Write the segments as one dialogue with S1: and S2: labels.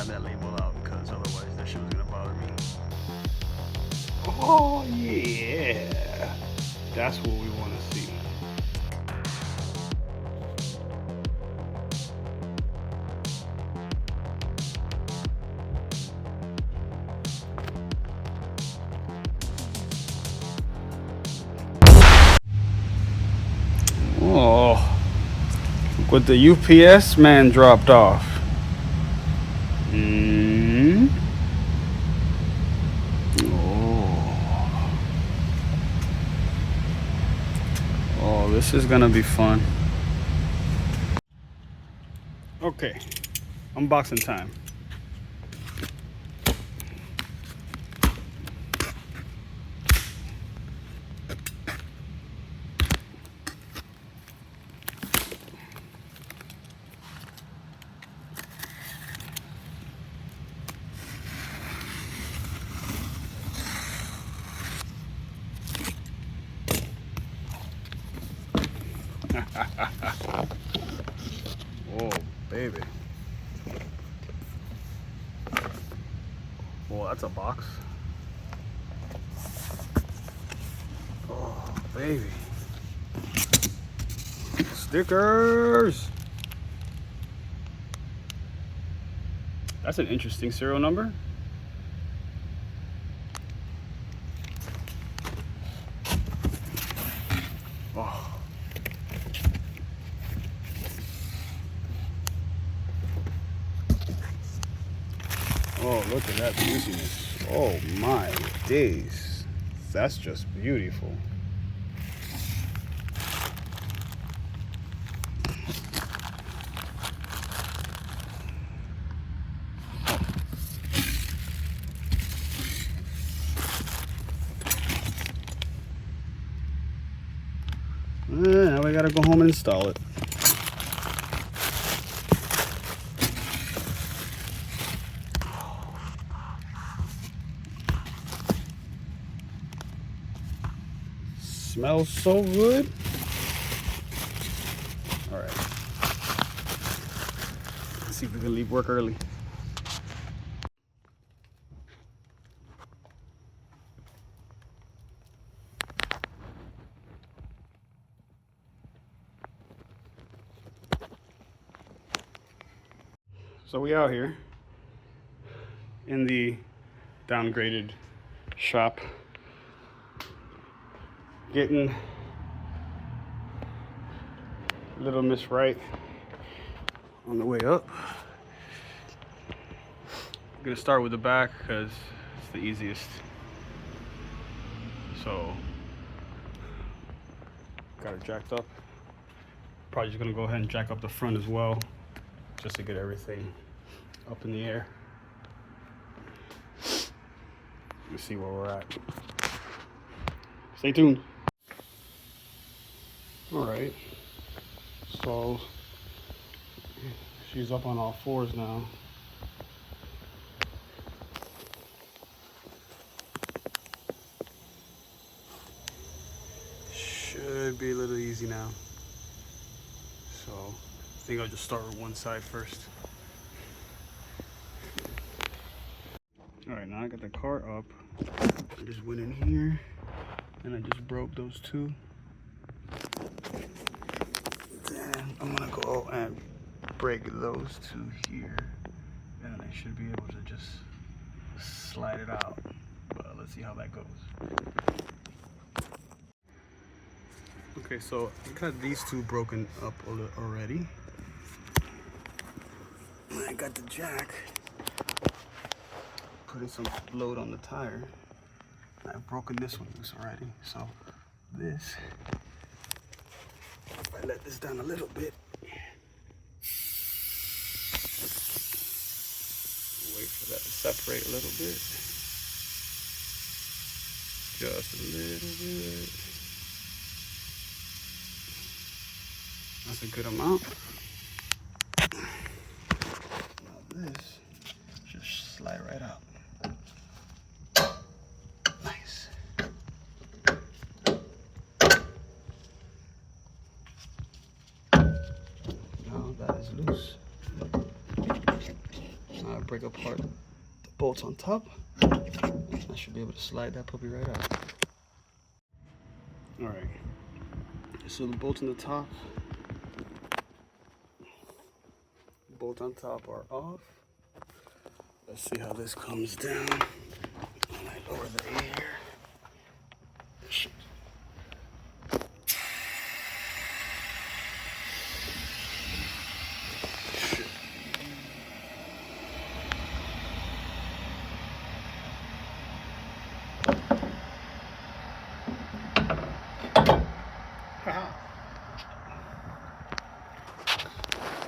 S1: have that label out because otherwise that shit was gonna bother me.
S2: Oh yeah, that's what we want to see. Oh, what the UPS man dropped off. Oh, this is gonna be fun. Okay, unboxing time. Oh, baby. Well, that's a box. Oh, baby. Stickers. That's an interesting serial number. Oh. Oh, look at that juiciness. Oh my days. That's just beautiful. Now we gotta go home and install it. Smells so good. All right. Let's see if we can leave work early. So we out here in the downgraded shop, getting Little Miss Right on the way up. I'm gonna start with the back because it's the easiest. So got it jacked up. Probably just gonna go ahead and jack up the front as well, just to get everything up in the air. Let's see where we're at. Stay tuned. All right, so she's up on all fours now. Should be a little easy now. So I think I'll just start with one side first. All right, now I got the car up. I just went in here and I just broke those two. Then I'm gonna go and break those two here, and I should be able to just slide it out. But let's see how that goes. Okay, so I got these two broken up already. I got the jack, putting some load on the tire. I've broken this one loose already, so this, if I let this down a little bit, wait for that to separate a little bit, just a little bit. That's a good amount. Now this just slide right out. Nice. Now that is loose. Now I break apart the bolts on top. I should be able to slide that puppy right out. All right, so the bolts on the top, bolt on top are off. Let's see how this comes down. When I lower the air. Shit.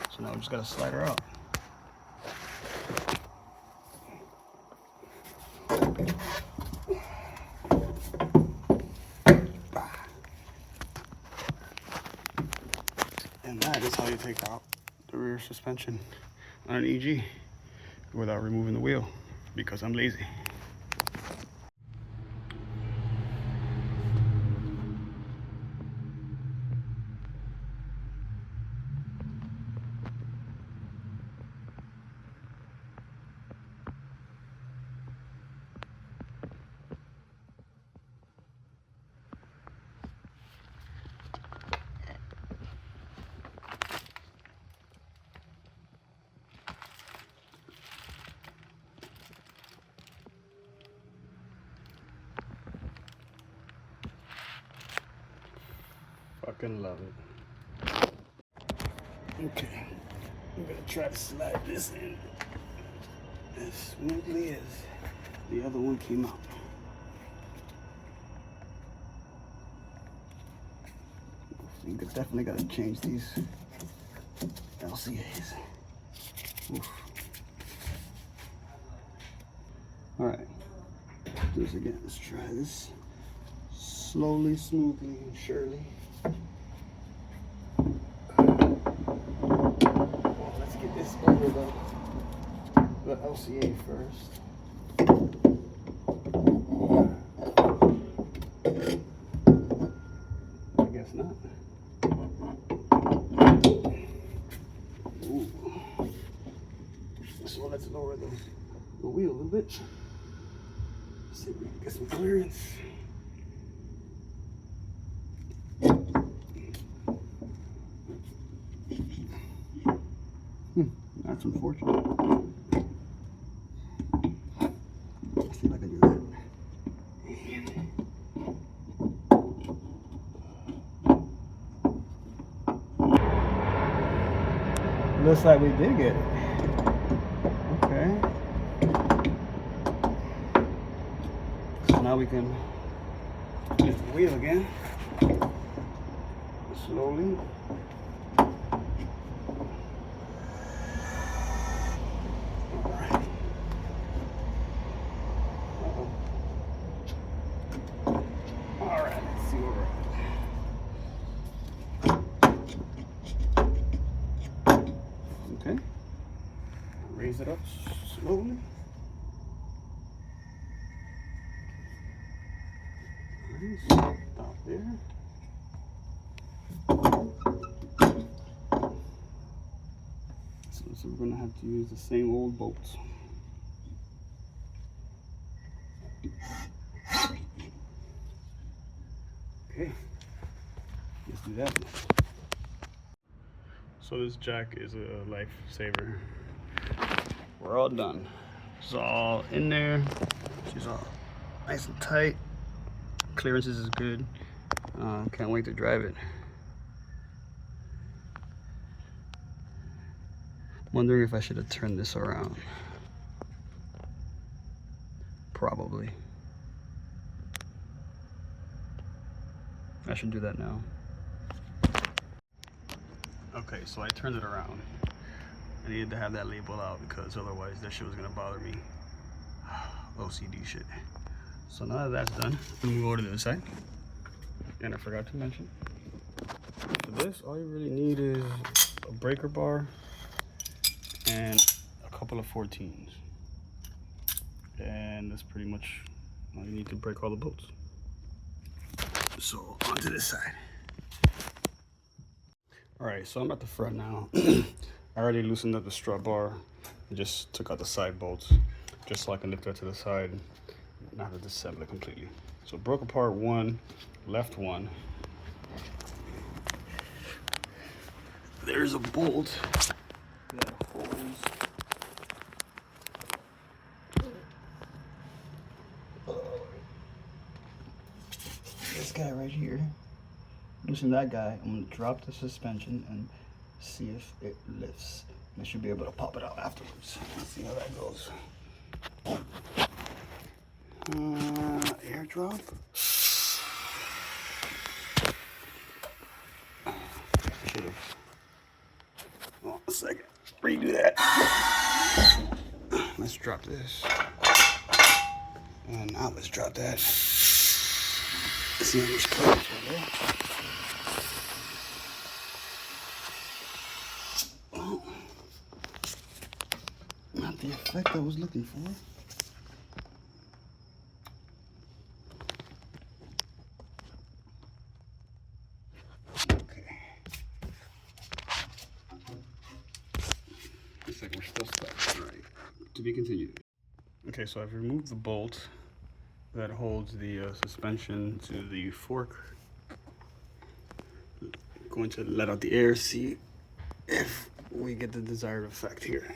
S2: So now we just gotta slide her out. And that is how you take out the rear suspension on an EG without removing the wheel, because I'm lazy. Fucking love it. Okay, I'm gonna try to slide this in as smoothly as the other one came out. You definitely gotta change these LCAs. Oof. All right, do this again. Let's try this slowly, smoothly, and surely. Let's get this over the LCA first. I guess not. Ooh. So let's lower the wheel a little bit. See if we can get some clearance. That's unfortunate. Let's see if I can do that. Looks like we did get it. Okay. So now we can use the wheel again. Slowly. Okay, raise it up slowly. Nice. Stop there. So we're gonna have to use the same old bolts. Okay, let's do that. So this jack is a lifesaver. We're all done. It's all in there. She's all nice and tight. Clearances is good. Can't wait to drive it. Wondering if I should have turned this around. Probably. I should do that now. Okay, so I turned it around. I needed to have that label out because otherwise that shit was gonna bother me. OCD shit. So now that that's done, I'm gonna move over to the other side. And I forgot to mention, for this, all you really need is a breaker bar and a couple of 14s. And that's pretty much all you need to break all the bolts. So onto this side. All right, so I'm at the front now. I already loosened up the strut bar I just took out the side bolts just so I can lift that to the side and not have to disassemble it completely. So broke apart one, left one. There's a bolt that holds this guy right here. Loosen that guy. I'm gonna drop the suspension and see if it lifts. I should be able to pop it out afterwards. Let's see how that goes. Airdrop. Should've. Hold on a second. Redo that. Let's drop this. And now let's drop that. See how much clearance right there. Oh. Not the effect I was looking for. Okay. Looks like we're still stuck. All right. To be continued. Okay, so I've removed the bolt that holds the suspension to the fork. I'm going to let out the air, see if we get the desired effect here.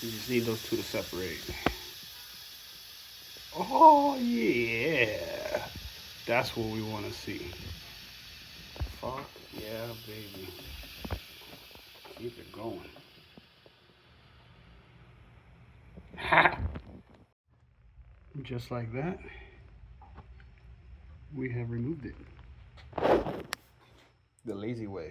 S2: You just need those two to separate. Oh yeah, that's what we want to see. Fuck yeah, baby. Keep it going. Ha! Just like that, we have removed it. The lazy way.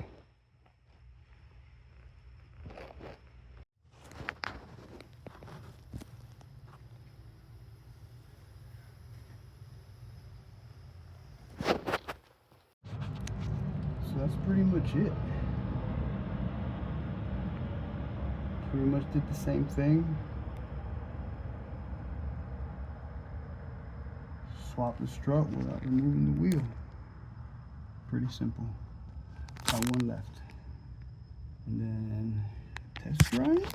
S2: So that's pretty much it. Pretty much did the same thing. Swap the strut without removing the wheel. Pretty simple. Got one left. And then test drive.